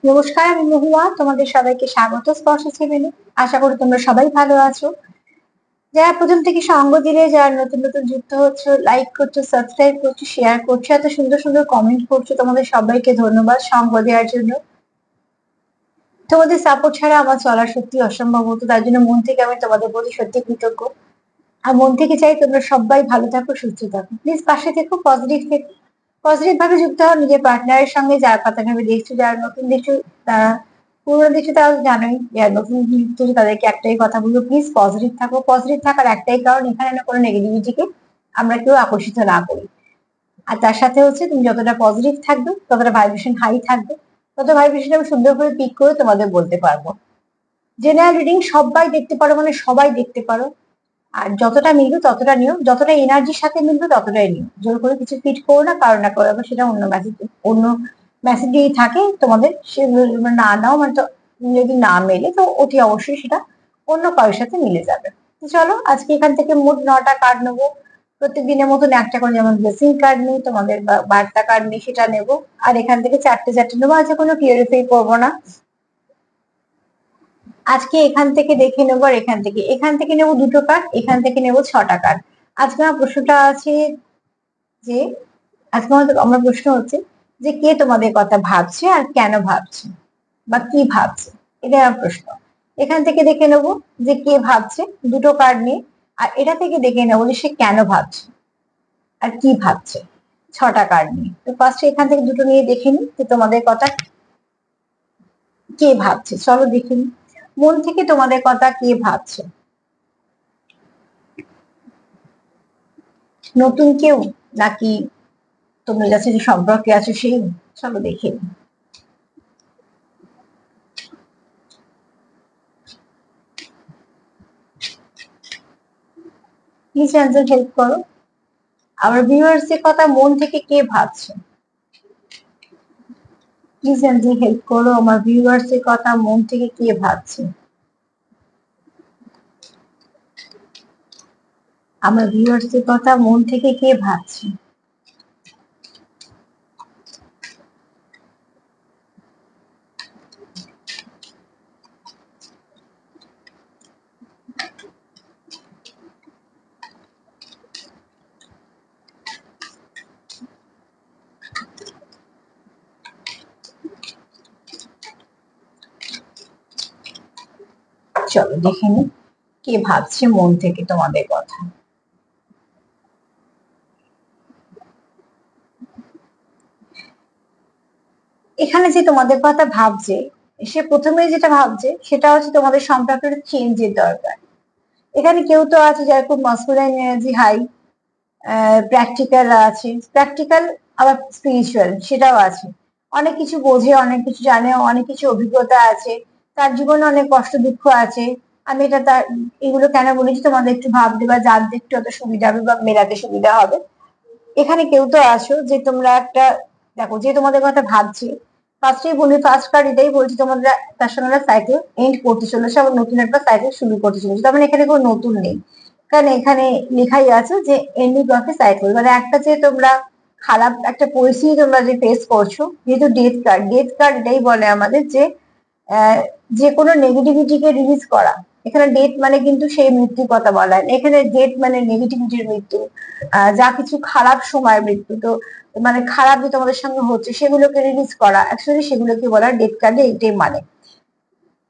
নমস্কার, আমি মহুয়া। তোমাদের সবাইকে স্বাগত স্পর্শ চ্যানেলে। আশা করি তোমরা সবাই ভালো আছো। যারা প্রথম থেকে সঙ্গ দিলে, যারা নতুন নতুন যুক্ত হচ্ছে, লাইক করছো, সাবস্ক্রাইব করছো, শেয়ার করছো, এত সুন্দর সুন্দর কমেন্ট করছো, তোমাদের সবাইকে ধন্যবাদ সঙ্গ দেওয়ার জন্য। তোমাদের সাপোর্ট ছাড়া আমার চলা সত্যি অসম্ভব হতো, তার জন্য মন থেকে আমি তোমাদের প্রতি সত্যি কৃতজ্ঞ। আর মন থেকে চাই তোমরা সবাই ভালো থাকো, সুস্থ থাকো। প্লিজ পাশে থেকো, পজিটিভ থেকো, পজিটিভ ভাবে যুক্ত হও নিজের পার্টনারের সঙ্গে। যারা কথা ভেবে দেখছো, যারা নতুন দেখছো, তারা পুরোনো দেখছো, তারা তো জানোই। যারা নতুন যুক্ত হচ্ছে তাদেরকে একটাই কথা বলবো, প্লিজ পজিটিভ থাকো। পজিটিভ থাকার একটাই কারণ, এখানে না কোনো নেগেটিভিটিকে আমরা কেউ আকর্ষিত না করি। আর তার সাথে হচ্ছে, তুমি যতটা পজিটিভ থাকবে, ততটা ভাইব্রেশন হাই থাকবে, তত ভাইব্রেশন আমি সুন্দর করে পিক করে তোমাদের বলতে পারবো। জেনারেল রিডিং সবাই দেখতে পারো, মানে সবাই দেখতে পারো। আর যতটা মিলবে ততটা নিও, যতটা এনার্জির সাথে মিলবে ততটাই নিও। জোর করে কিছু ফিট করো না, কারো না করো, আবার সেটা অন্য মেসেজ, অন্য মেসেজ যদি থাকে তোমাদের, সেগুলো না নাও, মানে তো যদি না মেলে তো অতি অবশ্যই সেটা অন্য কারোর সাথে মিলে যাবে। তো চলো, আজকে এখান থেকে মোট 9টা কার্ড নেবো। প্রত্যেক দিনের মতন একটা করে, যেমন ব্লেসিং কার্ড নেই, তোমাদের বার্তা কার্ড নেই, সেটা নেবো। আর এখান থেকে চারটে চারটে নেবো। আজকে কোনো ক্লিয়ারিফাই করবো না। আজকে এখান থেকে দেখে নেবো, আর এখান থেকে নেবো দুটো কার্ড, এখান থেকে নেবো 6টা কার্ড। আজকে আমার প্রশ্নটা আছে যে, আজকে আমার প্রশ্ন হচ্ছে যে, কে তোমাদের কথা ভাবছে আর কেন ভাবছে, বা কি ভাবছে, এটাই আমার প্রশ্ন। এখান থেকে দেখে নেবো যে কে ভাবছে, দুটো কার্ড নিয়ে। আর এটা থেকে দেখে নেবো যে সে কেন ভাবছে আর কি ভাবছে, 6টা কার্ড নিয়ে। তো ফার্স্টে এখান থেকে দুটো নিয়ে দেখে নিই যে তোমাদের কথা কে ভাবছে। চলো দেখে নিই মন থেকে তোমাদের কথা কে ভাবছে। নতুন কেউ, নাকি তোমরা যাচ্ছে যে সম্পর্কে আছো সেই? চলো দেখে নিই। প্লিজ অ্যান্সার হেল্প করো। আমার ভিউয়ার্স এর কথা মন থেকে কে ভাবছে? প্লিজ অ্যান্সার হেল্প করো। আমার ভিউয়ার্স এর কথা মন থেকে কে ভাবছে? আমার ভিউয়ার্স এর কথা মন থেকে কে ভাবছে? চলো দেখে নি কে ভাবছে মন থেকে তোমাদের কথা। এখানে যে তোমাদের কথা ভাবছে, সে প্রথমে যেটা ভাবছে সেটা হচ্ছে তোমাদের সম্পর্কের চেঞ্জের দরকার। এখানে কেউ তো আছে যার খুব মাস্কুলাইন এনার্জি হাই, প্র্যাকটিক্যাল আছে, প্র্যাকটিক্যাল আবার স্পিরিচুয়াল সেটাও আছে। অনেক কিছু বোঝে, অনেক কিছু জানে, অনেক কিছু অভিজ্ঞতা আছে, তার জীবনে অনেক কষ্ট দুঃখ আছে। আমি এটা তার, এগুলো কেন বলেছি তোমাদের একটু ভাবতে বা জানতে একটু অত সুবিধা হবে বা মেলাতে সুবিধা হবে। এখানে কেউ তো আছো যে তোমরা একটা, দেখো যে তোমাদের কথা ভাবছি, ফার্স্টেই বলি, ফার্স্ট কার্ড এটাই বলছি, তোমরা তার সঙ্গে একটা সাইকেল এন্ড করতে চলেছে, আবার নতুন একটা সাইকেল শুরু করতে চলেছে। তার মানে এখানে কোনো নতুন নেই, কারণ এখানে লেখাই আছে যে এন্ডিং অফ এ সাইকেল, মানে একটা যে তোমরা খারাপ একটা পরিস্থিতি তোমরা যে ফেস করছো। যেহেতু ডেথ কার্ড, ডেথ কার্ড এটাই বলে আমাদের যে যে কোনো নেগেটিভিটিকে রিলিজ করা। এখানে ডেথ মানে কিন্তু সেই মৃত্যুর কথা বলা হয় না। এখানে ডেথ মানে নেগেটিভিটির মৃত্যু, যা কিছু খারাপ সময়ের মৃত্যু। তো মানে খারাপ যে তোমাদের সঙ্গে হচ্ছে সেগুলোকে রিলিজ করা, অ্যাকচুয়ালি সেগুলোকে বলা ডেথ কার্ডে, এইটাই মানে।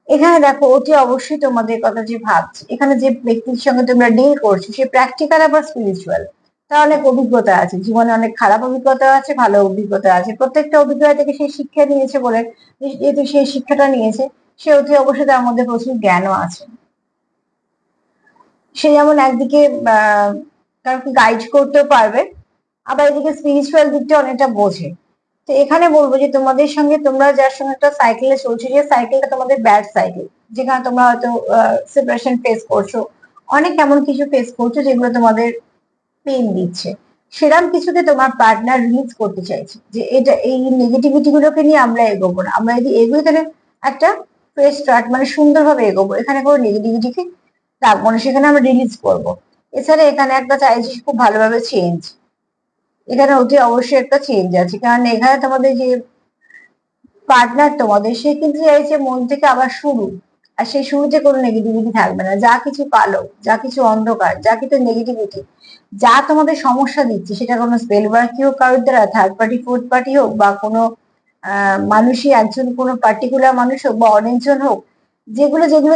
এখানে দেখো অতি অবশ্যই তোমাদের কথা যে ভাবছে, এখানে যে ব্যক্তির সঙ্গে তোমরা ডিল করছো সে প্র্যাকটিক্যাল আবার স্পিরিচুয়াল। তার অনেক অভিজ্ঞতা আছে, জীবনে অনেক খারাপ অভিজ্ঞতা আছে, ভালো অভিজ্ঞতা আছে। প্রত্যেকটা অভিজ্ঞতা থেকে সে শিক্ষা নিয়েছে বলে, যেহেতু সেই শিক্ষাটা নিয়েছে, সে অতি অবশ্যই তার মধ্যে প্রচুর জ্ঞানও আছে। সে যেমন একদিকে কাউকে গাইড করতেও পারবে, আবার এদিকে স্পিরিচুয়াল দিকটা অনেকটা বোঝে। তো এখানে বলবো যে তোমাদের সঙ্গে, তোমরা যার সঙ্গে একটা সাইকেলে চলছো, যে সাইকেলটা তোমাদের ব্যাড সাইকেল, যেখানে তোমরা হয়তো সেপারেশন ফেস করছো, অনেক এমন কিছু ফেস করছো যেগুলো তোমাদের পেন দিচ্ছে। সেরাম কিছুকে তোমার পার্টনার রিলিজ করতে চাইছে, যে এটা এই নেগেটিভিটি গুলোকে নিয়ে আমরা এগোবো না, আমরা যদি এগোই তাহলে একটা ফ্রেশ স্টার্ট, মানে সুন্দরভাবে এগোবো, এখানে কোনো নেগেটিভিটিকে রাখবো না, সেখানে আমরা রিলিজ করবো। এছাড়া এখানে একটা চাইছি খুব ভালোভাবে চেঞ্জ। এখানে অতি অবশ্যই একটা চেঞ্জ আছে, কারণ এখানে তোমাদের যে পার্টনার তোমাদের সে কিন্তু চাইছে মন থেকে আবার শুরু। আর সেই শুরুতে কোনো নেগেটিভিটি থাকবে না। যা কিছু কালো, যা কিছু অন্ধকার, যা কিছু নেগেটিভিটি, যা তোমাদের সমস্যা দিচ্ছে, সেটা কোনো স্পেল ওয়ার্কই হোক, কারোর দ্বারা থার্ড পার্টি ফোর্থ পার্টি হোক, বা কোনো মানুষই একজন কোনো পার্টিকুলার মানুষ হোক বা অনেকজন হোক, যেগুলো যেগুলো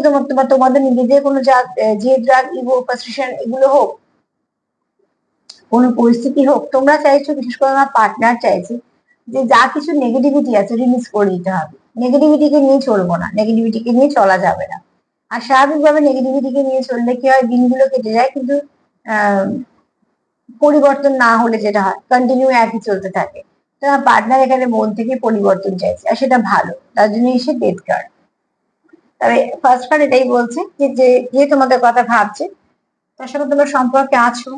তোমাদের নিজেদের কোনো যে ড্রাগ, ইগো, ফ্রাস্ট্রেশন, এগুলো হোক, কোনো পরিস্থিতি হোক, তোমরা চাইছো, বিশেষ করে আমার পার্টনার চাইছে যে যা কিছু নেগেটিভিটি আছে রিলিজ করে দিতে হবে। নেগেটিভিটিকে নিয়ে চলবো না, নেগেটিভিটিকে নিয়ে চলা যাবে না। আর স্বাভাবিকভাবে নেগেটিভিটিকে নিয়ে চললে কি হয়, দিনগুলো কেটে যায়, কিন্তু আহ পরিবর্তন না হলে যেটা হয়, কন্টিনিউ একই চলতে থাকে। তো আমার পার্টনার এখানে মন থেকে পরিবর্তন চাইছে, আর সেটা ভালো, তার জন্য এসে ডেথ কার্ড। তবে ফার্স্ট কার্ড এটাই বলছে যে যে তোমাদের কথা ভাবছে, তার সঙ্গে তোমরা সম্পর্কে আছো,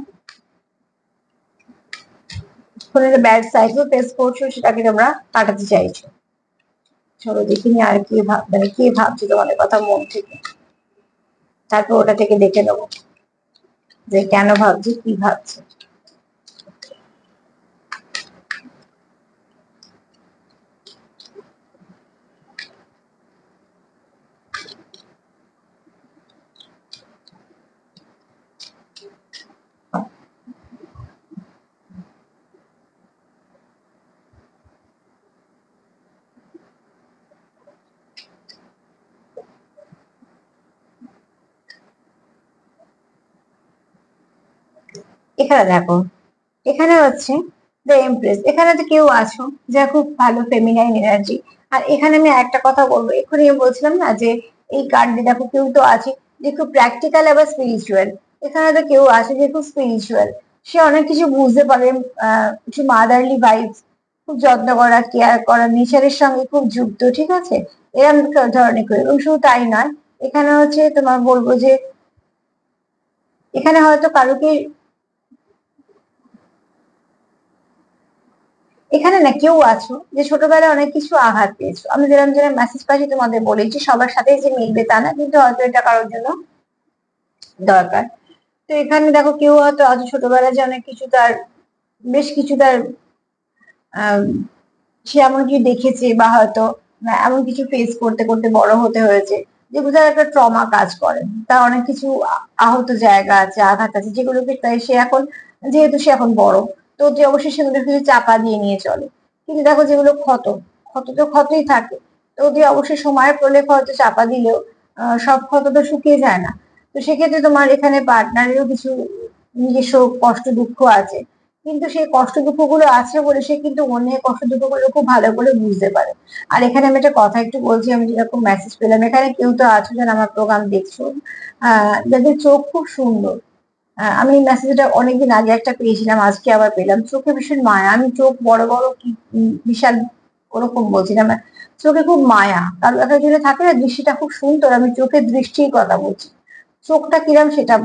কোনো একটা ব্যাড সাইকেল ফেস করছো, সেটাকে তোমরা কাটাতে চাইছো। চলো দেখিনি আর কি মানে কে ভাবছে তোমাদের কথা মন থেকে, তারপর ওটা থেকে দেখে নেবো যে কেন ভাবছে, কি ভাবছে। এখানে দেখো, এখানে হচ্ছে দ্য এমপ্রেস। এখানে তো কেউ আছো যা খুব ভালো ফেমিনাইন এনার্জি। আর এখানে আমি একটা কথা বলবো, এক্ষুনি আমি বলছিলাম না যে এই কার্ডে দেখো কেউ তো আছে যে খুব প্র্যাকটিক্যাল আবার স্পিরিচুয়াল। এখানে তো কেউ আছে যে খুব স্পিরিচুয়াল, সে অনেক কিছু বুঝতে পারে, কিছু মাদারলি ভাইবস, খুব যত্ন করা, কেয়ার করা, নেচারের সঙ্গে খুব যুক্ত, ঠিক আছে, এরকম ধরনের কেউ। এবং শুধু তাই নয়, এখানে হচ্ছে তোমার বলবো যে এখানে হয়তো কারোকে, এখানে না কেউ আছো যে ছোটবেলায় অনেক কিছু আঘাত পেয়েছো। আমি যেরকম যেরকম মেসেজ পাচ্ছি তোমাদের বলেছি, সবার সাথে যে মিলবে তা না, কিন্তু হয়তো এটা কারোর জন্য দরকার। তো এখানে দেখো কেউ হয়তো আজ ছোটবেলায় যে অনেক কিছু তার, বেশ কিছু তার আহ সে এমন কিছু দেখেছে, বা হয়তো এমন কিছু ফেস করতে করতে বড় হতে হয়েছে, যেগুলো তার একটা ট্রমা কাজ করে। তার অনেক কিছু আহত জায়গা আছে, আঘাত আছে, যেগুলোকে তাই সে এখন, যেহেতু সে এখন বড়, তো যে অবশ্যই সেগুলো কিছু চাপা দিয়ে নিয়ে চলে। কিন্তু দেখো যেগুলো ক্ষত, ক্ষত তো ক্ষতই থাকে। তো যে অবশ্যই সময়ের প্রলেপ হয়তো চাপা দিলেও সব ক্ষত তো শুকিয়ে যায় না। তো সেক্ষেত্রে তোমার এখানে পার্টনারেরও কিছু নিজস্ব কষ্ট দুঃখ আছে, কিন্তু সেই কষ্ট দুঃখ গুলো আছে বলে সে কিন্তু অন্যের কষ্ট দুঃখ গুলো খুব ভালো করে বুঝতে পারে। আর এখানে আমি একটা কথা একটু বলছি, আমি যেরকম মেসেজ পেলাম, এখানে কেউ তো আছো যারা আমার প্রোগ্রাম দেখছো, যাদের চোখ খুব সুন্দর। আমি এই মেসেজটা অনেকদিন আগে একটা পেয়েছিলাম, আজকে আবার পেলাম। চোখে ভীষণ মায়া, আমি চোখ বড় বড় কি বিশাল ওরকম বলছিলাম না, চোখে খুব মায়া। কারো একটা জন্য থাকে না, দৃষ্টিটা খুব সুন্দর, আমি চোখের দৃষ্টির কথা বলছি। চোখটা কিরম সেটা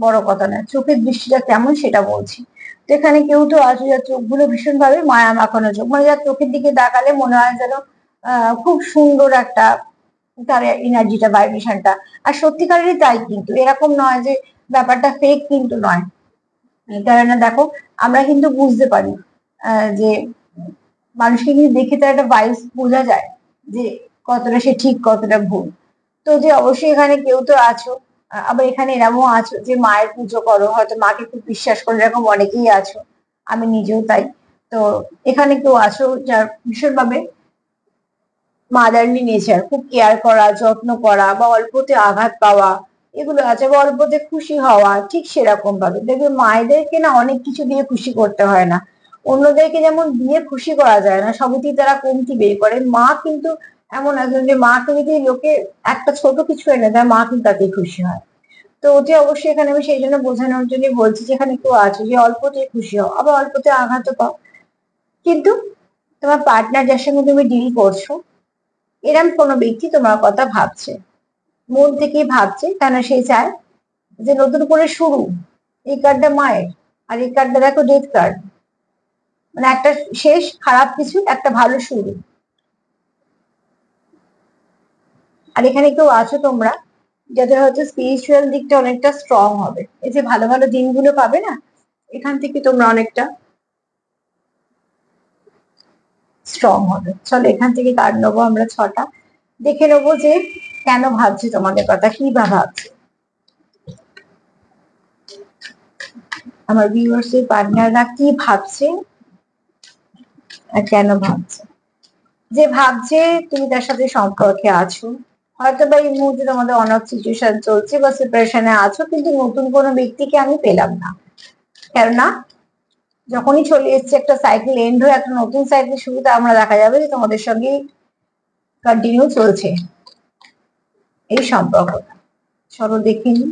বড় কথা না, চোখের দৃষ্টিটা কেমন সেটা বলছি। তো এখানে কেউ তো আছে যার চোখগুলো ভীষণ ভাবে মায়া মাখানো চোখ, মানে যার চোখের দিকে তাকালে মনে হয় যেন খুব সুন্দর একটা, তার এনার্জিটা, ভাইব্রেশনটা। আর সত্যিকারেরই তাই, কিন্তু এরকম নয় যে ব্যাপারটা ফেক কিন্তু নয়। কেননা দেখো, আমরা কিন্তু বুঝতে পারি যে মানুষকে কিন্তু দেখে তার একটা ভাইবস বোঝা যায় যে কতটা সে ঠিক, কতটা ভুল। তো যে অবশ্যই এখানে কেউ তো আছো, আবার এখানে এরকমও আছো যে মায়ের পুজো করো, হয়তো মাকে খুব বিশ্বাস করো, এরকম অনেকেই আছো, আমি নিজেও তাই। তো এখানে কেউ আছো যার ভীষণভাবে মাদারলি নেচার, খুব কেয়ার করা, যত্ন করা, বা অল্পতে আঘাত পাওয়া, এগুলো আছে, বা অল্পতে খুশি হওয়া। ঠিক সেরকম ভাবে দেখবে মায়েদেরকে না অনেক কিছু দিয়ে খুশি করতে হয় না। অন্যদেরকে যেমন দিয়ে খুশি করা যায় না, সবই তারা কমতি বের করে, মা কিন্তু এমন একজন যে মাকে যদি লোকে একটা ছোট কিছু এনে দেয়, মা কিন্তু তাতেই খুশি হয়। তো ওটি অবশ্যই এখানে আমি সেই জন্য বোঝানোর জন্য বলছি, যেখানে কেউ আছে যে অল্পতে খুশি হও, আবার অল্পতে আঘাতও পাও। কিন্তু তোমার পার্টনার যার সঙ্গে তুমি ডিল করছো, এরম কোনো ব্যক্তি তোমার কথা ভাবছে, মন থেকেই ভাবছে, কেন সে চায় যে নতুন করে শুরু। এই কার্ডটা মায়ের, আর এই কার্ডটা দেখো ডেথ কার্ড, মানে একটা শেষ খারাপ কিছু, একটা ভালো শুরু। আর এখানে কেউ আছো তোমরা যাদের হয়তো স্পিরিচুয়াল দিকটা অনেকটা স্ট্রং হবে, এই যে ভালো ভালো দিনগুলো পাবে না, এখান থেকে তোমরা অনেকটা স্ট্রং হবে। চলো এখান থেকে কার্ড নেবো আমরা 6টা, দেখে নেবো যে কেন ভাবছি তোমাদের কথা, কি বা ভাবছে আমার ভিউয়ার্স এর পার্টনাররা, কি ভাবছে আর কেন ভাবছে। যে ভাবছে তুমি তার সাথে সম্পর্কে আছো, হয়তো বা এই মুহূর্তে তোমাদের অনাথ সিচুয়েশন চলছে বা সেপারেশনে আছো, কিন্তু নতুন কোনো ব্যক্তিকে আমি পেলাম না। কেননা যখনই চলে এসছে একটা সাইকেল এন্ড হয়ে একটা নতুন সাইকেল শুরুতে আমরা দেখা যাবে যে তোমাদের সঙ্গে কন্টিনিউ চলছে এই সম্পর্কটা। চলো দেখে নি।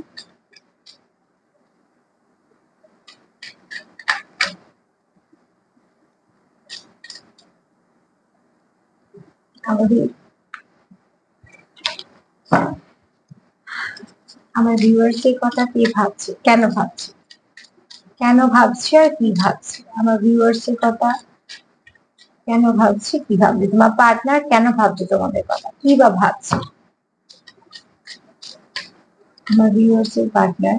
আমাদের আমার ভিউয়ার্স এর কথা কি ভাবছে, কেন ভাবছে, কেন ভাবছে আর কি ভাবছে আমার ভিউয়ার্স এর কথা, কেন ভাবছে কি ভাবছে তোমার পার্টনার, কেন ভাবছে তোমাদের কথা, কি বা ভাবছে আমার ভিউয়ার্স এর পার্টনার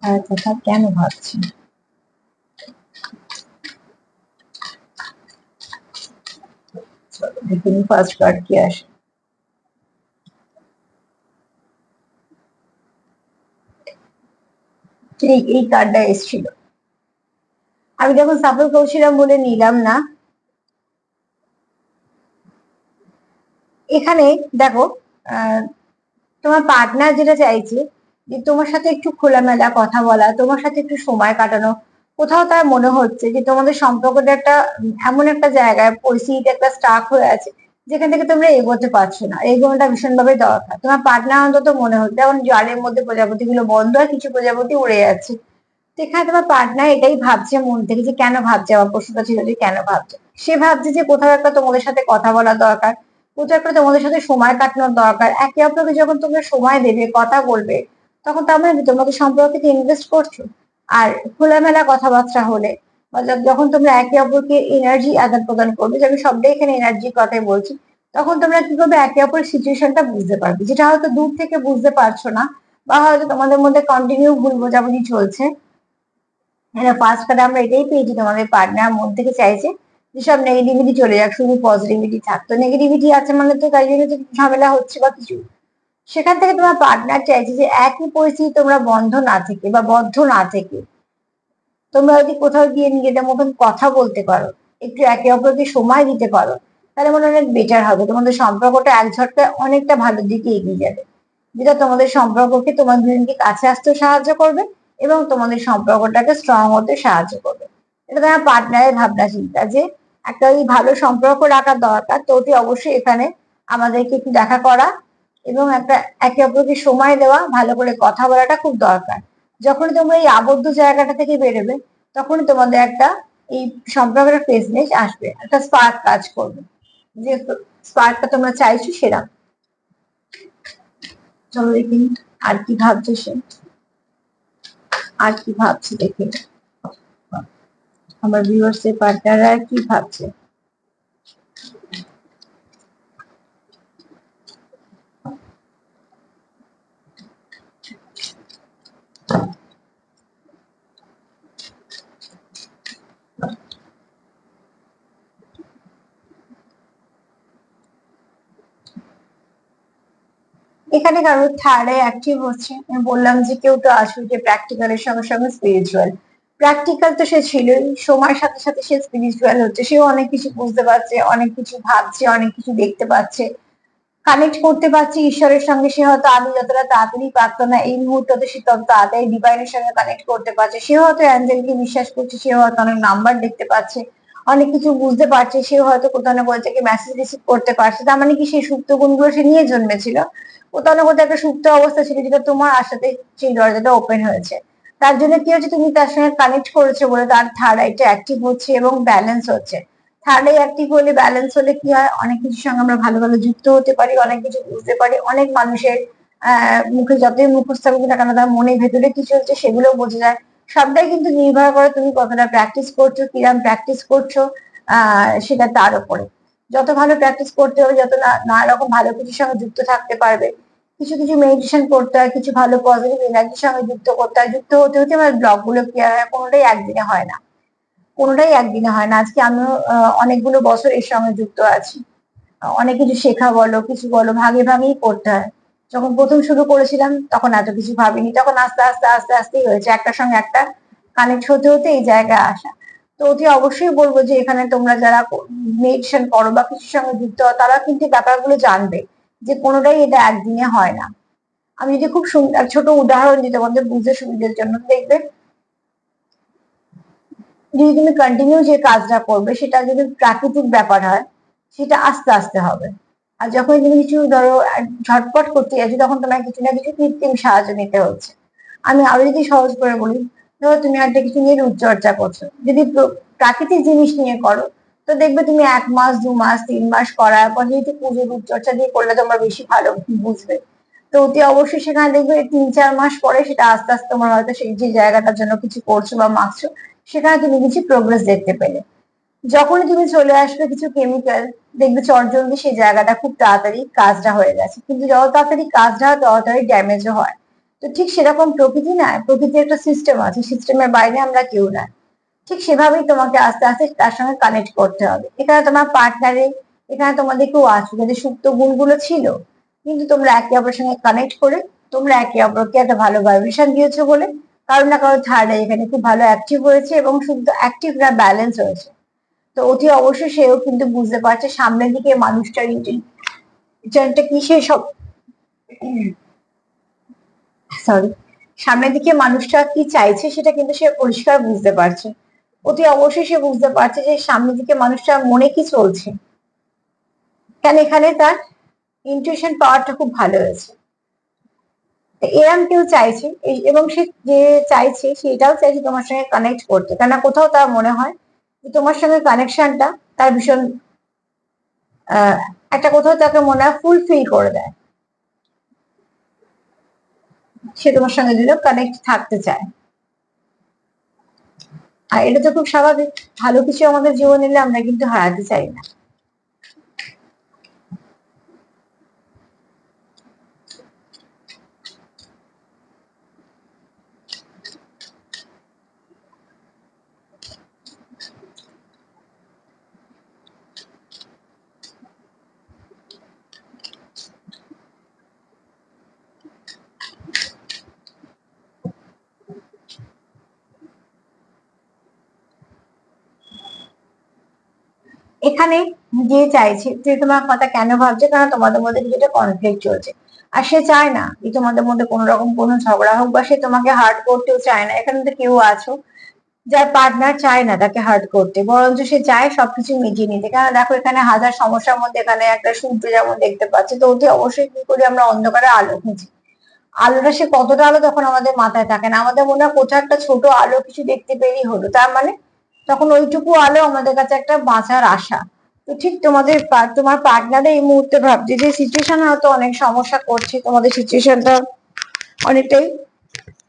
তার কথা কেন ভাবছে। দেখুন ফার্স্ট কার্ড কি আসে। এই কার্ডটা এসেছিল, আমি যখন সাপোর্ট করছিলাম বলে নিলাম না। এখানে দেখো তোমার পার্টনার যেটা চাইছে যে তোমার সাথে একটু খোলামেলা কথা বলা, তোমার সাথে একটু সময় কাটানো। কোথাও তার মনে হচ্ছে যে তোমাদের সম্পর্কটা একটা এমন একটা জায়গায় পরিস্থিতিতে একটা স্টাক হয়ে আছে যেখান থেকে তোমরা এগোতে পারছো না, এগোনোটা ভীষণভাবে দরকার। তোমার পার্টনার অন্তত মনে হচ্ছে যেমন জালের মধ্যে প্রজাপতি গুলো বন্ধ হয়, কিছু প্রজাপতি উড়ে যাচ্ছে। সেখানে তোমার পার্টনার এটাই ভাবছে মন থেকে, যে কেন ভাবছে, আমার প্রশ্নটা ছিল যে কেন ভাবছে। সে ভাবছে যে কোথাও একটা তোমাদের সাথে কথা বলা দরকার, কোথাও একটা তোমাদের সাথে সময় কাটানোর দরকার। একে অপরকে যখন তোমরা সময় দেবে, কথা বলবে, তখন তার মানে তোমাদের সম্পর্কে ইনভেস্ট করছো। আর খোলামেলা কথাবার্তা হলে বা যখন তোমরা একে অপরকে এনার্জি আদান প্রদান করবে, যে আমি সবটাই এখানে এনার্জির কথাই বলছি, তখন তোমরা কি করবে, একে অপরের সিচুয়েশনটা বুঝতে পারবে, যেটা হয়তো দূর থেকে বুঝতে পারছো না, বা হয়তো তোমাদের মধ্যে কন্টিনিউ ভুল বোঝাবুঝি চলছে। ফার্স্ট কার্ডে আমরা এটাই পেয়েছি, তোমাদের পার্টনার মন থেকে চাইছে যে সব নেগেটিভিটি চলে যাক, শুধু পজিটিভিটি থাক। তো নেগেটিভিটি আছে মানে তো তাই জন্য তো ঝামেলা হচ্ছে বা কিছু। সেখান থেকে তোমার পার্টনার চাইছে যে একই পরিস্থিতি তোমরা বন্ধ না থেকে বা বদ্ধ না থেকে তোমরা যদি কোথাও গিয়ে নিজেদের মতন কথা বলতে পারো, একটু একে অপরকে সময় দিতে পারো, তাহলে মনে হয় অনেক বেটার হবে। তোমাদের সম্পর্কটা এক ঝটকায় অনেকটা ভালো দিকে এগিয়ে যাবে, যেটা তোমাদের সম্পর্ককে, তোমার দুজনকে কাছে আসতেও সাহায্য করবে এবং তোমাদের সম্পর্কটাকে স্ট্রং হতে সাহায্য করবে। এটা তোমার পার্টনারের ভাবনা চিন্তা যে একটা ওই ভালো সম্পর্ক রাখা দরকার, তো অতি অবশ্যই এখানে আমাদেরকে একটু দেখা করা এবং একটা একে অপরকে সময় দেওয়া, ভালো করে কথা বলাটা খুব দরকার। যখন তোমরা এই আবদ্ধ জায়গাটা থেকে বেরোবে, তখন তোমাদের একটা এই সম্পর্কের ফ্রেশনেস আসবে, একটা স্পার্ক কাজ করবে, যে স্পার্কটা তোমরা চাইছো সেরা। চলো দেখি আর কি ভাবছে সে, আর কি ভাবছে দেখি আমার ভিউয়ার্স এর পার্টনাররা কি ভাবছে। এখানে কারোর থার্ড আই অ্যাক্টিভ হচ্ছে। আমি বললাম যে কেউ তো আসবে যে প্র্যাকটিক্যালের সঙ্গে সঙ্গে স্পিরিচুয়াল। প্র্যাকটিক্যাল তো সে ছিলই, সময়ের সাথে সাথে সে স্পিরিচুয়াল হচ্ছে, সেও অনেক কিছু বুঝতে পারছে, অনেক কিছু ভাবছে, অনেক কিছু দেখতে পাচ্ছে, কানেক্ট করতে পারছে ঈশ্বরের সঙ্গে। সে হয়তো আমি যতটা তাড়াতাড়ি পারতো না, এই মুহূর্তে সে তত তাড়াতাড়ি ডিভাইনের সঙ্গে কানেক্ট করতে পারছে। সেও হয়তো অ্যাঞ্জেলকে বিশ্বাস করছে, সেও হয়তো অনেক নাম্বার দেখতে পাচ্ছে, অনেক কিছু বুঝতে পারছে, সেও হয়তো কোথাও না কোথাও থেকে মেসেজ রিসিভ করতে পারছে। তার মানে কি সেই সুপ্ত গুণগুলো সে নিয়ে জন্মেছিল, কোথাও না কোথাও একটা সুপ্ত অবস্থা ছিল যেটা তোমার আসাতে সেই দরজাটা ওপেন হয়েছে। তার জন্য কি হচ্ছে, তুমি তার সঙ্গে কানেক্ট করেছো বলে তার থার্ড আইটা অ্যাক্টিভ হচ্ছে এবং ব্যালেন্স হচ্ছে। থার্ড আই অ্যাক্টিভ হলে, ব্যালেন্স হলে কি হয়, অনেক কিছুর সঙ্গে আমরা ভালো ভালো যুক্ত হতে পারি, অনেক কিছু বুঝতে পারি। অনেক মানুষের মুখে যতই মুখস্থ থাকুক না কেন, তার মনের ভেতরে কি চলছে সেগুলো বোঝা যায়। সবটাই কিন্তু নির্ভর করে তুমি কতটা প্র্যাকটিস করছো, কিরম প্র্যাকটিস করছো, সেটা তার উপরে। যত ভালো প্র্যাকটিস করতে হবে, যত নানা রকম ভালো কিছুর সঙ্গে যুক্ত থাকতে পারবে। কিছু কিছু মেডিটেশন করতে হয়, কিছু ভালো পজিটিভ এনার্জির সঙ্গে যুক্ত করতে হয়, যুক্ত হতে হতে আমার ব্লগ গুলো ক্লিয়ার হয়, কোনোটাই একদিনে হয় না। কোনোটাই একদিনে হয় না। আজকে আমিও অনেকগুলো বছর এর সঙ্গে যুক্ত আছি। অনেক কিছু শেখা বলো, কিছু বলো, ভাগে ভাগেই করতে হয়। যখন প্রথম শুরু করেছিলাম তখন এত কিছু ভাবিনি, তখন আস্তে আস্তে আস্তে আস্তেই হয়েছে, একটার সঙ্গে একটা কানেক্ট হতে হতে এই জায়গায় আসা। তো অতি অবশ্যই বলবো যে এখানে তোমরা যারা মেডিটেশন করো বা কিছুর সঙ্গে যুক্ত হও, তারা কিন্তু ব্যাপারগুলো জানবে যে কোনোটাই এটা একদিনে হয় না। আমি যদি খুব সুন্দর ছোট উদাহরণ দিই তোমাদের বুঝতে সুবিধার জন্য, দেখবে যদি তুমি কন্টিনিউ যে কাজটা করবে সেটা যদি প্রাকৃতিক ব্যাপার হয়, সেটা আস্তে আস্তে হবে। আর যখন তুমি কিছু ধরো ঝটপট করতে যাচ্ছ, তখন তোমার কিছু না কিছু কৃত্রিম সাহায্য নিতে হচ্ছে। আমি আরো যদি সহজ করে বলি, ধরো তুমি একটা কিছু নিয়ে রূপচর্চা করছো, যদি প্রাকৃতিক জিনিস নিয়ে করো, তো দেখবে তুমি 1 মাস 2 মাস 3 মাস করার পর যেহেতু পুজো রূপচর্চা দিয়ে করলে তোমরা বেশি ভালো বুঝবে। তো অতি অবশ্যই সেখানে দেখবে 3-4 মাস পরে সেটা আস্তে আস্তে তোমার হয়তো সেই যে জায়গাটার জন্য কিছু করছো বা মাখছো, সেখানে তুমি কিছু প্রোগ্রেস দেখতে পেলে। যখনই তুমি চলে আসবে কিছু কেমিক্যাল, দেখবে চটজলদি সেই জায়গাটা খুব তাড়াতাড়ি কাজটা হয়ে গেছে, কিন্তু যত তাড়াতাড়ি কাজটা হয় তত তাড়াতাড়ি ড্যামেজও হয়। তো ঠিক সেরকম প্রকৃতি না, প্রকৃতির একটা সিস্টেম আছে, সিস্টেমের বাইরে আমরা কেউ না। ঠিক সেভাবেই তোমাকে আস্তে আস্তে তার সঙ্গে কানেক্ট করতে হবে। এখানে তোমার পার্টনারে, এখানে তোমাদের কেউ আছে যাদের সুপ্ত গুণগুলো ছিল, কিন্তু তোমরা একে অপরের সঙ্গে কানেক্ট করে তোমরা একে অপরকে একটা ভালো ভাইব্রেশন দিয়েছো বলে কারো না কারো থার্ড আই এখানে খুব ভালো অ্যাক্টিভ হয়েছে, এবং শুদ্ধ অ্যাক্টিভ না ব্যালেন্স হয়েছে। তো অতি অবশ্যই সেও কিন্তু বুঝতে পারছে সামনের দিকে মানুষটার ইন্টেনটা কি, সে সব সরি সামনের দিকে মানুষটা কি চাইছে সেটা কিন্তু সে পরিষ্কার বুঝতে পারছে। অতি অবশ্যই সে বুঝতে পারছে যে সামনের দিকে মানুষটার মনে কি চলছে, কেন এখানে তার ইনটিউশন পাওয়ারটা খুব ভালো হয়েছে। এরম কেউ চাইছে এবং সে যে চাইছে সেটাও চাইছে তোমার সঙ্গে কানেক্ট করতে, কেন কোথাও তার মনে হয় যে তোমার সঙ্গে কানেকশনটা তার ভীষণ একটা কোথাও তাকে মনে হয় ফুলফিল করে দেয়, সে তোমার সঙ্গে যেন কানেক্ট থাকতে চায়। আর এটা তো খুব স্বাভাবিক, ভালো কিছু আমাদের জীবনে এলে আমরা কিন্তু হারাতে চাই না। এখানে যে চাইছে, যে তোমার কথা কেন ভাবছে, কারণ তোমাদের মধ্যে কিছুটা কনফ্লিক্ট চলছে, আর সে চায় না যে তোমাদের মধ্যে কোনো রকম কোনো ঝগড়া হোক, বা সে তোমাকে হার্ট করতেও চায় না। এখানে তো কেউ আছো যার পার্টনার চায় না তাকে হার্ট করতে, বরঞ্চ সে চায় সবকিছু মিটিয়ে নিতে। কারণ দেখো এখানে হাজার সমস্যার মধ্যে এখানে একটা সূর্য যেমন দেখতে পাচ্ছি, তো অতি অবশ্যই কি করি আমরা অন্ধকারে আলো খুঁজি। আলোটা সে কতটা আলো তখন আমাদের মাথায় থাকে না, আমাদের মনে হয় কোথাও একটা ছোট আলো কিছু দেখতে পেলেই হলো, তার মানে তখন ওইটুকু আলো আমাদের কাছে একটা বাঁচার আশা। তো ঠিক তোমার পার্টনার এই মুহূর্তে ভাবছে যে সিচুয়েশন হয়তো অনেক সমস্যা করছে, তোমাদের সিচুয়েশনটা অনেকটাই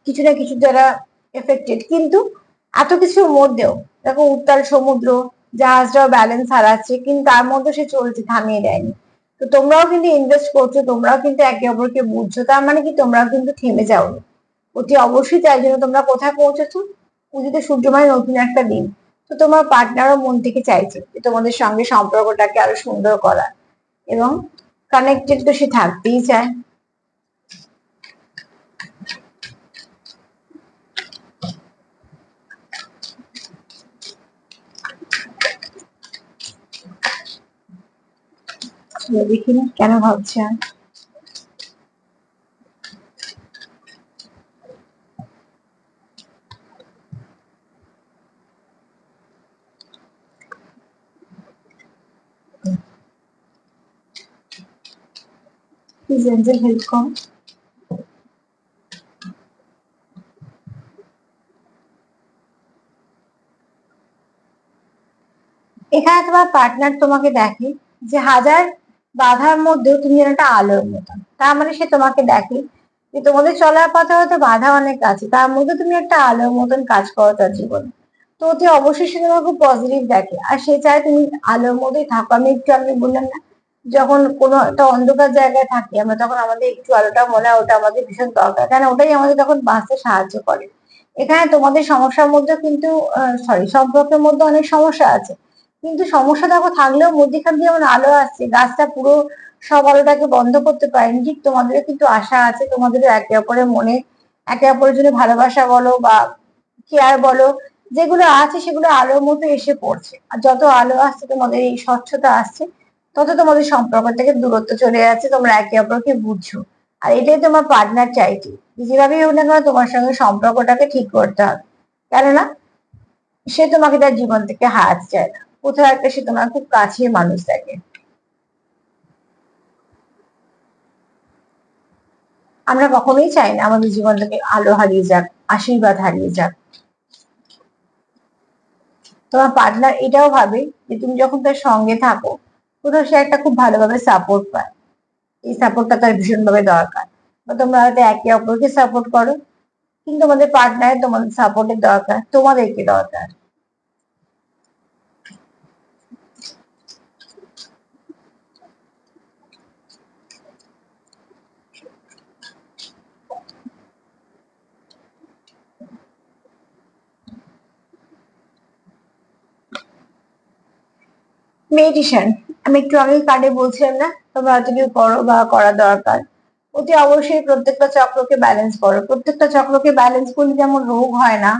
কিছু না কিছু দ্বারা এফেক্টেড, কিন্তু এত কিছুর মধ্যেও দেখো উত্তাল সমুদ্র, জাহাজটাও ব্যালেন্স হারাচ্ছে, কিন্তু তার মধ্যে সে চলছে, থামিয়ে দেয়নি। তো তোমরাও কিন্তু ইনভেস্ট করছো, তোমরাও কিন্তু একে অপরকে বুঝছো, তার মানে কি তোমরাও কিন্তু থেমে যাওনি। অতি অবশ্যই তাই জন্য তোমরা কোথায় পৌঁছেছো, পুজোতে সূর্যময় নতুন একটা দিন। তো তোমার পার্টনারও মন থেকে চাইছে যে তোমাদের সঙ্গে সম্পর্কটাকে আরো সুন্দর করা, এবং কানেক্টেড তো সে থাকতেই চায়। দেখিনি কেন ভাবছে। প্লিজ এঞ্জেল হেল্প করো। এখানে তোমার পার্টনার তোমাকে দেখে যে হাজার বাধার মধ্যেও তুমি যেন একটা আলোর মতন, তার মানে সে তোমাকে দেখে যে তোমাদের চলার পথে হয়তো বাধা অনেক আছে, তার মধ্যে তুমি একটা আলোর মতন কাজ করো তার জীবনে। তো অতি অবশ্যই সে তোমাকে খুব পজিটিভ দেখে, আর সে চায় তুমি আলোর মধ্যেই থাকো। আমি বললাম না, যখন কোনো একটা অন্ধকার জায়গায় থাকি আমরা, তখন আমাদের একটু আলোটা মনে হয় ওটা আমাদের ভীষণ দরকার, কেন ওটাই আমাদের তখন বাঁচতে সাহায্য করে। এখানে তোমাদের সমস্যার মধ্যে কিন্তু সম্পর্কের মধ্যে অনেক সমস্যা আছে, কিন্তু সমস্যা দেখো থাকলেও মধ্যেখান দিয়ে যেমন আলো আসছে, গাছটা পুরো সব আলোটাকে বন্ধ করতে পারেনি, ঠিক তোমাদেরও কিন্তু আশা আছে, তোমাদেরও একে অপরের মনে একে অপরের জন্য ভালোবাসা বলো বা কেয়ার বলো, যেগুলো আছে সেগুলো আলোর মতো এসে পড়ছে। আর যত আলো আসছে, তোমাদের এই স্বচ্ছতা আসছে, তত তোমাদের সম্পর্ক থেকে দূরত্ব চলে যাচ্ছে, তোমরা একে অপরকে বুঝছো। আর এটাই তোমার পার্টনার চাইছে, যেভাবেই হোক না কেন তোমার সঙ্গে সম্পর্কটাকে ঠিক করতে হবে। কেননা সে তোমাকে তার জীবন থেকে হারাতে চায় না, কোথাও একটা সে তোমার খুব কাছের মানুষ থাকে। আমরা কখনোই চাই না আমাদের জীবন থেকে আলো হারিয়ে যাক, আশীর্বাদ হারিয়ে যাক। তোমার পার্টনার এটাও ভাবে যে তুমি যখন তার সঙ্গে থাকো, কোথাও সে একটা খুব ভালোভাবে সাপোর্ট পায়, এই সাপোর্টটা তার ভীষণভাবে দরকার। বা তোমরা হয়তো একে অপরকে সাপোর্ট করো, কিন্তু তোমাদের পার্টনারের তোমাদের সাপোর্টের দরকার, তোমাদেরকে দরকার। মেডিটেশন, আমি একটু আগে কার্ডে বলছিলাম না, তোমরা হয়তো কেউ করো বা করা দরকার। অতি অবশ্যই প্রত্যেকটা চক্রকে ব্যালেন্স করো, প্রত্যেকটা চক্রকে ব্যালেন্স করলে যেমন রোগ হয় না,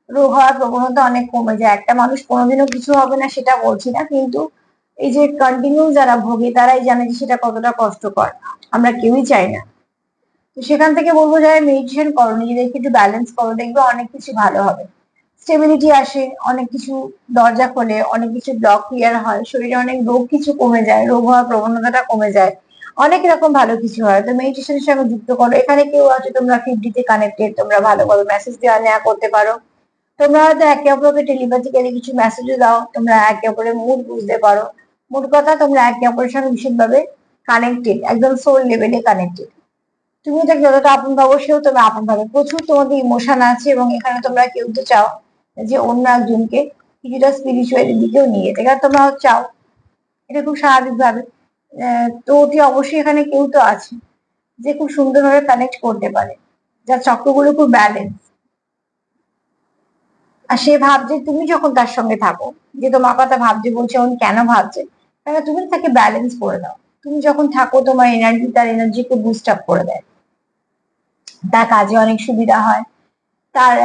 রোগ হওয়ার প্রবণতা অনেক কমে যায়। একটা মানুষ কোনোদিনও কিছু হবে না সেটা বলছি না, কিন্তু এই যে কন্টিনিউ যারা ভোগে তারাই জানে যে সেটা কতটা কষ্টকর, আমরা কেউই চাই না। তো সেখান থেকে বলবো যারা মেডিটেশন করো, নিজেদেরকে একটু ব্যালেন্স করো, দেখবে অনেক কিছু ভালো হবে, স্টেবিলিটি আসে, অনেক কিছু দরজা খোলে, অনেক কিছু ব্লক ক্লিয়ার হয়, শরীরে অনেক রোগ কিছু কমে যায়, রোগ হওয়ার প্রবণতাটা কমে যায়, অনেক রকম ভালো কিছু হয়। তো মেডিটেশনের সঙ্গে যুক্ত করো। এখানে কেউ আছে তোমরা 50 তে কানেক্টেড, তোমরা ভালোভাবে মেসেজ দেওয়া নেওয়া করতে পারো, তোমরা হয়তো একে অপরকে টেলিপ্যাথিক্যালি কিছু মেসেজও দাও, তোমরা একে অপরের মুড বুঝতে পারো। মোট কথা তোমরা একে অপরের সঙ্গে ভীষণভাবে কানেক্টেড, একদম সোল লেভেলে কানেক্টেড। তুমি তাকে যতটা আপন ভাবো সেও তুমি আপন ভাবে, প্রচুর তোমাদের ইমোশন আছে, এবং এখানে তোমরা কেউ তো চাও যে অন্য একজনকে কিছুটা স্পিরিচুয়াল দিকেও নিয়ে যেতে, কারণ তোমরাও চাও, এটা খুব স্বাভাবিক ভাবে। তো অতি অবশ্যই এখানে কেউ তো আছে যে খুব সুন্দরভাবে কানেক্ট করতে পারে, যার চক্রগুলো খুব ব্যালেন্স। আর সে ভাবছে তুমি যখন তার সঙ্গে থাকো, যে তোমার কথা ভাবছে বলছে, এখন কেন ভাবছে, কারণ তুমি তাকে ব্যালেন্স করে দাও। তুমি যখন থাকো তোমার এনার্জি তার এনার্জিকে বুস্ট আপ করে দেয়, তার কাজে অনেক সুবিধা হয়, তার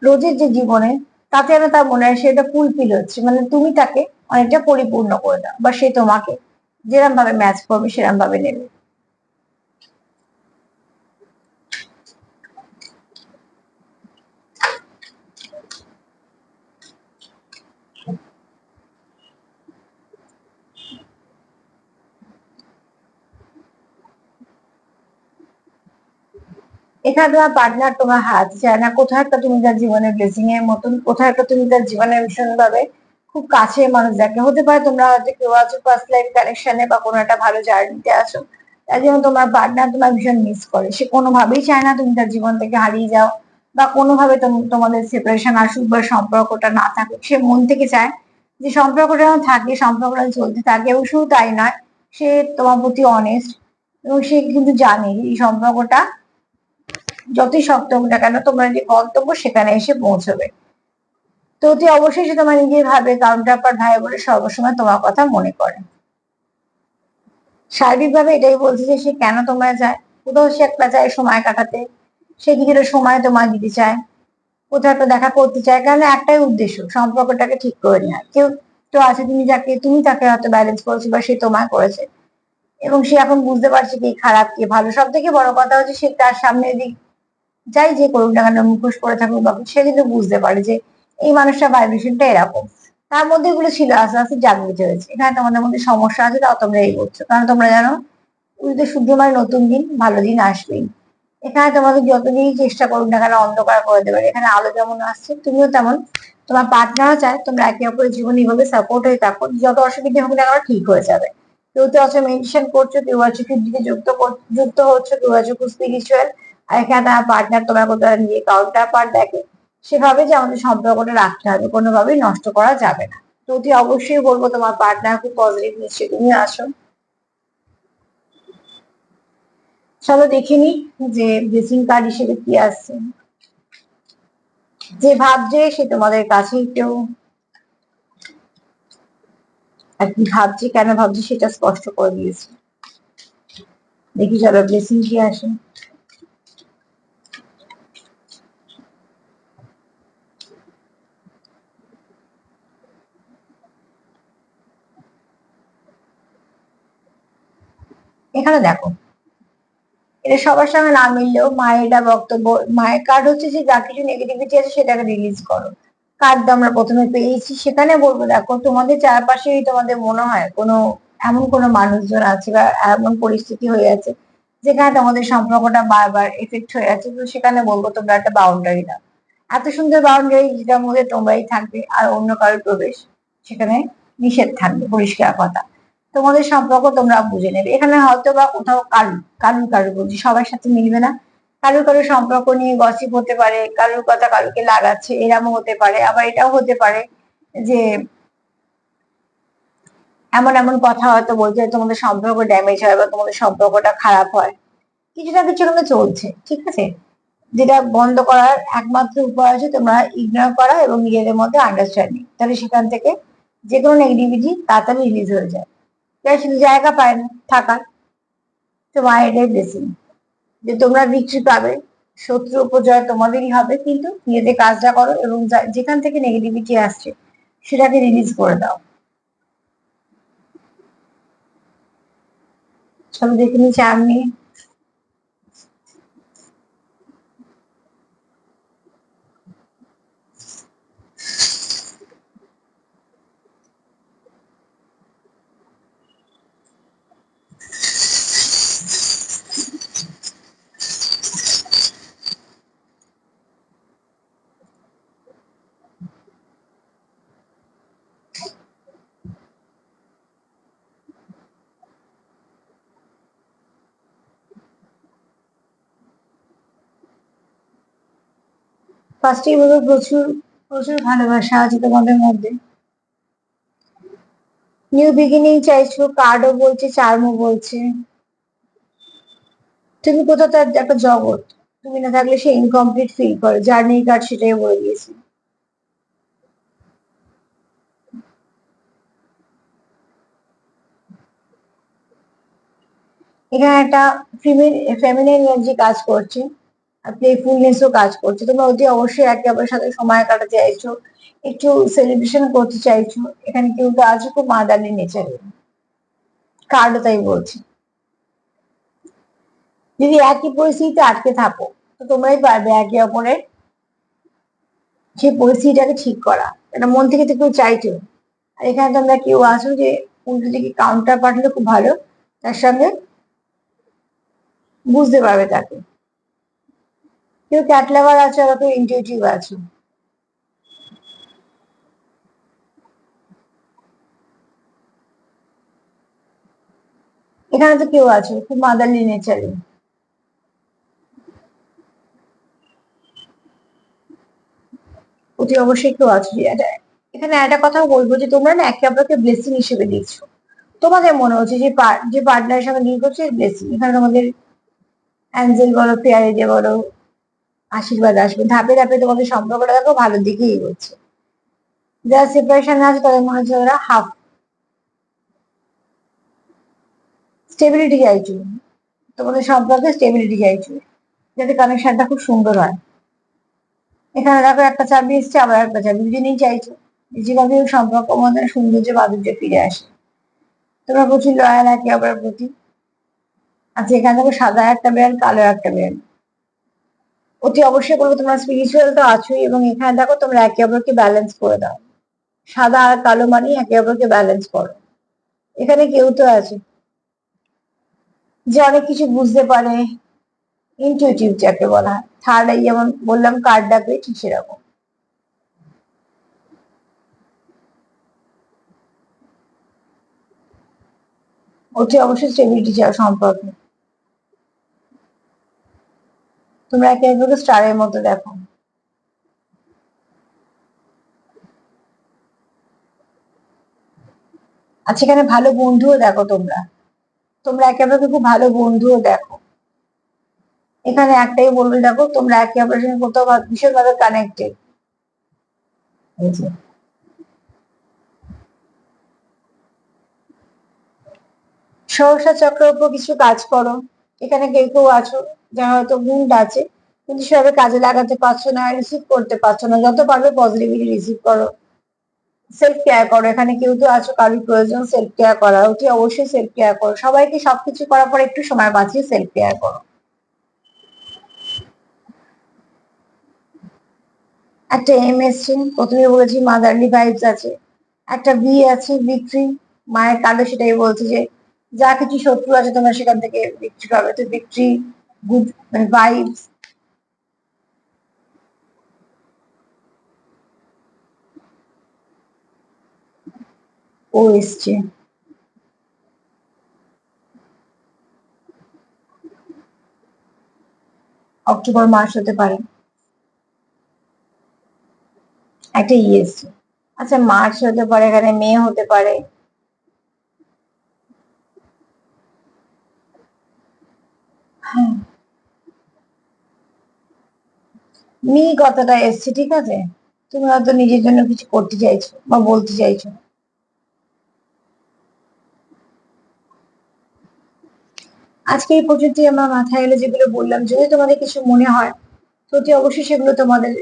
রোজের যে জীবনে তাতে যেন তার মনে হয় সেটা ফুলফিল হচ্ছে, মানে তুমি তাকে অনেকটা পরিপূর্ণ করে দাও, বা সে তোমাকে যেরকম ভাবে ম্যাচ করবে সেরকম ভাবে নেবে। এখানে তোমার পার্টনার তোমার হাত চায় না, কোথাও একটা তুমি তার জীবনের ব্লেসিং এর মতন, কোথাও একটা তুমি তার জীবনের ভীষণ ভাবে খুব কাছের মানুষ দেখে। হতে পারে তোমরা হয়তো কেউ আছো ফার্স্ট লাইফ কানেকশনে বা কোনো একটা ভালো জার্নিতে আছো, তাই জন্য তোমার পার্টনার তোমার ভীষণ মিস করে, সে কোনোভাবেই চায় না তুমি তার জীবন থেকে হারিয়ে যাও, বা কোনোভাবে তোমাদের সেপারেশন আসুক বা সম্পর্কটা না থাকুক। সে মন থেকে চায় যে সম্পর্কটা যেন থাকে, সম্পর্কটা চলতে থাকে, এবং শুধু তাই নয়, সে তোমার প্রতি অনেস্ট, এবং সে কিন্তু জানে যে এই সম্পর্কটা যতই শক্ত হোক না কেন তোমার যে গন্তব্য সেখানে এসে পৌঁছবে। তো অতি অবশ্যই সে তোমার নিজের ভাবে, কাউন্টার পার্ট ভাই বলে সর্বসময় তোমার কথা মনে করে। সার্বিকভাবে এটাই বলছে যে সে কেন তোমরা চায়, কোথাও সে একটা চায় সময় কাটাতে, সে কিছুটা সময় তোমার দিতে চায়, কোথাও একটা দেখা করতে চায়, কারণ একটাই উদ্দেশ্য সম্পর্কটাকে ঠিক করে নেওয়া। কেউ তো আছে তুমি তাকে হয়তো ব্যালেন্স করেছো বা সে তোমায় করেছে, এবং সে এখন বুঝতে পারছে কি খারাপ কি ভালো। সব থেকে বড় কথা হচ্ছে সে তার সামনে যদি যাই যে করুক না কেন, মুখোশ পরে থাকুক বা সে কিন্তু বুঝতে পারে যে এই মানুষটার ভাইব্রেশনটা এরকম। তার মধ্যে এগুলো ছিল, আস্তে আস্তে জাগ্রত হয়েছে। এখানে তোমাদের মধ্যে সমস্যা আছে, তাও তোমরা এই করছো, কারণ তোমরা জানো উল্টে শুদ্ধমার নতুন দিন, ভালো দিন আসবেই। এখানে তোমাদের যতদিনই চেষ্টা করুক না কেন অন্ধকার করে দেবে, এখানে আলো যেমন আসছে তুমিও তেমন, তোমার পার্টনারও চায় তোমরা একে অপরের জীবনে এইভাবে সাপোর্ট হয়ে থাকো, যত অসুবিধা হোক না কেন ঠিক হয়ে যাবে। কেউ তো আছে মেডিটেশন করছো, কেউ আছে ফিজিকে যুক্ত হচ্ছে, কেউ আছে খুব স্পিরিচুয়াল। আর এখানে তোমার পার্টনার তোমার কোথাও নিয়ে কাউন্টার পার্ট দেখে, সেভাবে যে আমাদের সম্পর্কটা রাখতে হবে, কোনোভাবেই নষ্ট করা যাবে না। তো অতি অবশ্যই বলবো তোমার পার্টনার খুব পজিটিভ, নিশ্চয়ই তুমি আসো। চলো দেখে নি যে ব্লেসিং কার্ড হিসেবে কি আসছে। যে ভাবছে সে তোমাদের কাছে একটু আর কি ভাবছে, কেন ভাবছে সেটা স্পষ্ট করে দিয়েছে। দেখি চলো ব্লেসিং কি আসে। এখানে দেখো, এটা সবার সঙ্গে না মিললেও মায়ের এটা বক্তব্য, মায়ের কার্ড হচ্ছে যে যা কিছু নেগেটিভিটি আছে সেটাকে রিলিজ করো। কার্ড তো আমরা প্রথমে পেয়েছি, সেখানে বলবো দেখো তোমাদের চারপাশেই তোমাদের মনে হয় কোনো এমন কোনো মানুষজন আছে বা এমন পরিস্থিতি হয়ে আছে যেখানে তোমাদের সম্পর্কটা বারবার এফেক্ট হয়ে আছে, তো সেখানে বলবো তোমরা একটা বাউন্ডারি দাও। এত সুন্দর বাউন্ডারি যেটার মধ্যে তোমরাই থাকবে আর অন্য কারোর প্রবেশ সেখানে নিষেধ থাকবে, পরিষ্কার কথা। তোমাদের সম্পর্ক তোমরা বুঝে নেবে। এখানে হয়তো বা কোথাও কারুর বলছি সবার সাথে মিলবে না। কারুর সম্পর্ক নিয়ে গসিপ হতে পারে, কারুর কথা কারুকে লাগাচ্ছে এরমও হতে পারে, আবার এটাও হতে পারে যে এমন এমন কথা হয়তো বলছে তোমাদের সম্পর্ক ড্যামেজ হয় বা তোমাদের সম্পর্কটা খারাপ হয়। কিছু না কিছু কিন্তু চলছে, ঠিক আছে? যেটা বন্ধ করার একমাত্র উপায় আছে তোমরা ইগনোর করা এবং নিজেদের মধ্যে আন্ডারস্ট্যান্ডিং, তাহলে সেখান থেকে যে কোনো নেগেটিভিটি তাড়াতাড়ি রিলিজ হয়ে যায়। তাই শুধু জায়গা পায় না থাকার। তো মায়ের এটাই ব্লেসিং যে তোমরা ভিক্টরি পাবে, শত্রু উপজয় তোমাদেরই হবে, কিন্তু নিজেদের কাজটা করো এবং যেখান থেকে নেগেটিভিটি আসছে সেটাকে রিলিজ করে দাও। চলো দেখে নিচ্ছি আমি। ফার্স্টেই বলবো প্রচুর প্রচুর ভালোবাসা আছে তোমাদের মধ্যে। নিউ বিগিনিং চাইছো, কার্ডও বলছে, চার্মও বলছে। তুমি কোথাও তার একটা জগৎ, তুমি না থাকলে সে ইনকমপ্লিট ফিল করে, জার্নি কার্ড সেটাই বলে দিয়েছে। এখানে একটা ফেমিনিন এনার্জি কাজ করছে আর প্লেফুলনেসও কাজ করছে। তোমরা অতি অবশ্যই একে অপরের সাথে সময় কাটাতে চাইছো, একটু সেলিব্রেশন করতে চাইছো। এখানে কেউ তো আছে খুব মাদারলি নেচারে, কার্ডও তাই বলছে। যদি একই পরিস্থিতিতে আটকে থাকো তো তোমরাই পারবে একে অপরের সেই পরিস্থিতিটাকে ঠিক করা, এটা মন থেকে তো কেউ চাইছো। আর এখানে তোমরা কেউ আছো যে উল্টো দিকে কাউন্টার পাঠালে খুব ভালো, তার সঙ্গে বুঝতে পারবে তাকে। কেউ ক্যাট লাভার আছে, আবার কেউ ইনটিউটিভ আছে। এখানে তো কেউ আছে খুব মাদারলি নেচারে। অতি অবশ্যই কেউ আছে এখানে একটা কথাও বলবো যে তোমরা না একে অপরকে ব্লেসিং হিসেবে দেখছো। তোমাদের মনে হচ্ছে যে যে পার্টনারের সঙ্গে ডিল করছে ব্লেসিং, এখানে তোমাদের অ্যাঞ্জেল বলো, ফেয়ারি ডে বলো, আশীর্বাদ আসবে। ধাপে ধাপে তোমাদের সম্পর্কটা দেখো ভালোর দিকে এগোচ্ছে। যারা সেপারেশন আছে তাদের মনে হচ্ছে ওরা হাফ স্টেবিলিটি চাইছো, তোমাদের সম্পর্কে স্টেবিলিটি চাইছো, যাতে কানেকশনটা খুব সুন্দর হয়। এখানে দেখো একটা চাবি এসছে, আবার একটা চাবি, দুজনেই চাইছো যেভাবে হোক সম্পর্ক মধ্যে সৌন্দর্য মাধুর্য ফিরে আসে। তোমরা প্রচুর লয়াল একে অপরের প্রতি। আচ্ছা এখানে দেখো সাদা একটা বিড়াল, কালো একটা বিড়াল। অতি অবশ্যই বলবো তোমরা স্পিরিচুয়াল তো আছোই, এবং এখানে দেখো তোমরা একে অপরকে ব্যালেন্স করে দাও। সাদা আর কালো মানে একে অপরকে ব্যালেন্স করো। এখানে কেউ তো আছে যে অনেক কিছু বুঝতে পারে, ইনটুইটিভ যাকে বলা হয়। থার্ড আই যেমন বললাম কার্ড ডাকবে, ঠিক সেরকম। অতি অবশ্যই স্টেবিলিটি চাও সম্পর্কে। তোমরা একে অপরকে স্টারের মতো দেখো। আচ্ছা এখানে ভালো বন্ধুও দেখো তোমরা, তোমরা একে অপরকে খুব ভালো বন্ধুও দেখো। এখানে একটাই বলবে দেখো তোমরা একে অপরের সঙ্গে কোথাও ভীষণভাবে কানেক্টেড। এই যে সহসা চক্রের উপর কিছু কাজ করো। এখানে কেউ কেউ আছো যারা হয়তো গুণ আছে কিন্তু সেভাবে কাজে লাগাতে পারছো না, রিসিভ করতে পারছো না। যত পারবে পজিটিভিটি রিসিভ করো, সেলফ কেয়ার করো। এখানে কেউ তো আছো কারোর প্রয়োজন সেলফ কেয়ার করা, অতি অবশ্যই সেলফ কেয়ার করো। সবাইকে সবকিছু করার পর একটু সময় বাঁচিয়ে সেলফ কেয়ার করো। একটা এম এসছে, প্রথমে বলেছি মাদারলি ভাইবস আছে। একটা বি আছে, বিক্রি, মায়ের কালো সেটাই বলছে যে যা কিছু শত্রু আছে তোমরা সেখান থেকে বিক্রি পাবে। তো বিক্রি, গুড মানে ভাইবস। ও এসছে, অক্টোবর মাস হতে পারে। একটা ই এসছে, আচ্ছা মার্চ হতে পারে, এখানে মে হতে পারে। হ্যাঁ, মি কথাটা এসছে, ঠিক আছে। তুমি হয়তো নিজের জন্য কিছু করতে চাইছো বা বলতে চাইছো। আজকে এই পর্যন্তই আমার মাথায় এলো যেগুলো বললাম। যদি তোমাদের কিছু মনে হয় তো অতি অবশ্যই সেগুলো তোমাদের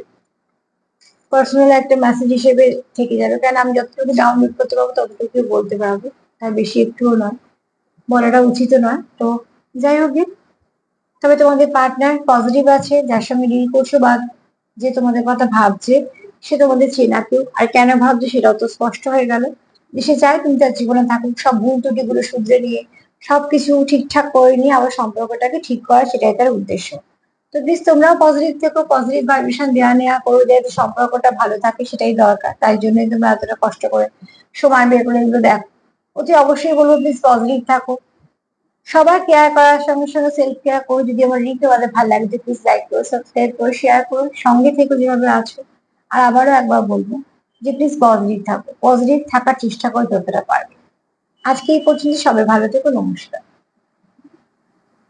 পার্সোনাল একটা মেসেজ হিসেবে থেকে যাবে, কারণ আমি যতটুকু ডাউনলোড করতে পারবো ততটুকু বলতে পারবো, তার বেশি একটুও নয়, বলাটা উচিত নয়। তো যাই হোক গে, তবে তোমাদের পার্টনার পজিটিভ আছে, যার সঙ্গে ডিল করছো বা যে তোমাদের কথা ভাবছে সে তোমাদের চেনা কেউ। আর কেন ভাবছে সেটাও তো স্পষ্ট হয়ে গেল, যে সে চায় তুমি তার জীবনে থাকুক, সব ভুল ত্রুটিগুলো শুধরে নিয়ে সবকিছু ঠিকঠাক করে নিয়ে আবার সম্পর্কটাকে ঠিক করা, সেটাই তার উদ্দেশ্য। তো প্লিজ তোমরাও পজিটিভ থেকো, পজিটিভ ভাইব্রেশন দেওয়া নেওয়া করো যাতে সম্পর্কটা ভালো থাকে, সেটাই দরকার। তাই জন্যই তোমরা এতটা কষ্ট করে সময় বের করে এগুলো দেখো। অতি অবশ্যই বলবো প্লিজ পজিটিভ থাকো। সবার কেয়ার করার সঙ্গে সঙ্গে সেলফ কেয়ার করো। যদি আমার রিল তোমাদের ভালো লাগে তো প্লিজ লাইক করো, সাবস্ক্রাইব করো, শেয়ার করো, সঙ্গে থেকো যেভাবে আছো। আর আবারও একবার বলবো যে প্লিজ পজিটিভ থাকো, পজিটিভ থাকার চেষ্টা করো যতটা পারবে। আজকে এই পর্যন্ত, সবাই ভালো থেকো, নমস্কার।